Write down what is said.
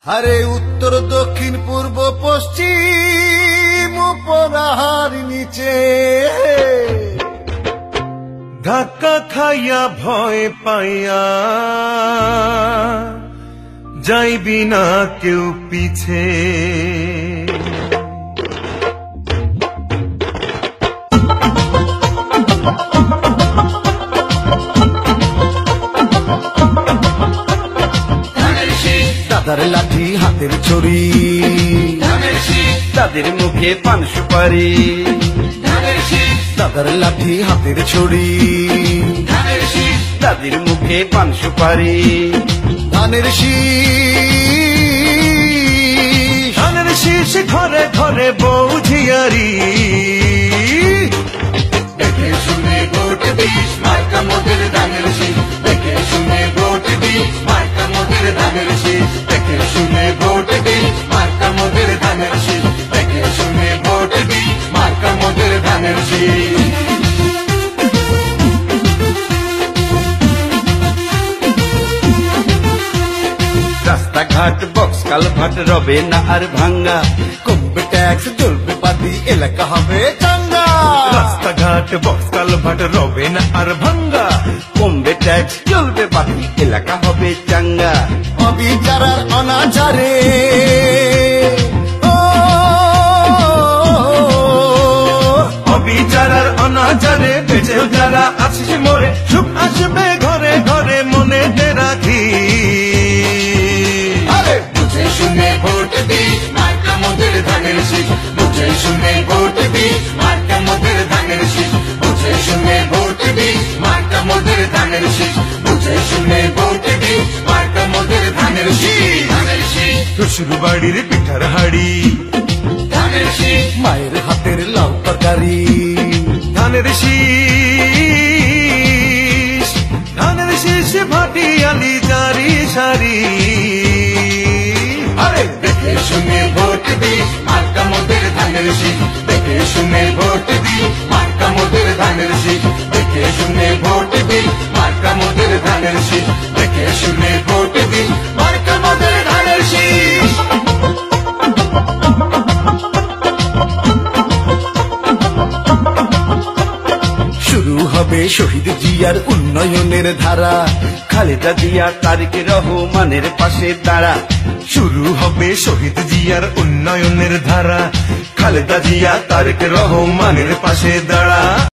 আরে উত্তর দক্ষিণ পূর্ব পশ্চিম উপরাহার নিচে ধাক্কা খাইয়া ভয় পাইয়া যাইবি না কেউ পিছে। দাদার লাঠি হাতের ছড়ি, তাদের মুখে পান সুপারি। দাদার লাঠি হাতের ছড়ি, তাদের মুখে পান সুপারি। ধানের শীষ, ধানের শীষ ঘরে ঘরে বউ ঝিয়ারি। দেখে শুনে ভোট দিস মার্কা মোদের ধানের শীষ, দেখে শুনে ভোট দিস মার্কা মোদের ধানের শীষ, দেখে শুনে ভোট দিস মার্কা মোদের ধানের শীষ, দেখে শুনে ভোট দিস মার্কা মোদের ধানের শীষ। রাস্তাঘাট বক্স কালভাট রবে না আর ভাঙ্গা। কমবে ট্যাক্স জ্বলবে বাতি এলাকা হবে চাঙ্গা। রাস্তাঘাট বক্স কালভাট রবে না আর ভাঙ্গা। কমবে ট্যাক্স চলবে বাকি এলাকা হবে চাঙ্গা। অবিচার অনাচারে অবিচার আর অনাচারে বেঁচেও যারা আছিস মরে, সুখ আসবে ঘরে ঘরে মনেতে রাখি। বুঝে শুনে ভোট দিস মার্কা মোদের ধানের শীষ, বুঝে শুনে ভোট দিস মার্কা মোদের ধানের শীষ, বুঝে শুনে ভোট দিস মার্কা মোদের ধানের শীষ, বুঝে শুনে ভোট দিস মার্কা মোদের ধানের শীষ। ধানের শীষ, শ্বশুর বাড়ির পিঠার হাড়ি, ধানের শীষ, মায়ের হাতের লাউ তরকারি। ধানের শীষ, ধানের শীষ ভাটি আলি জারি সারি। আরে দেখে শুনে ভোট দিস মার্কা মোদের ধানের শীষ, দেখে শুনে ভোট দিস মার্কা মোদের ধানের শীষ, দেখে শুনে ভোট দিস মার্কা মোদের ধানের শীষ, দেখে শুনে ভোট দিস মার্কা মোদের ধানের শীষ। শুরু হবে শহীদ জিয়ার উন্নয়নের ধারা, খালেদা জিয়া তারেক রহমানের পাশে দাঁড়া। শুরু হবে শহীদ জিয়ার উন্নয়নের ধারা, খালেদা জিয়া তারেক রহমানের পাশে দাঁড়া।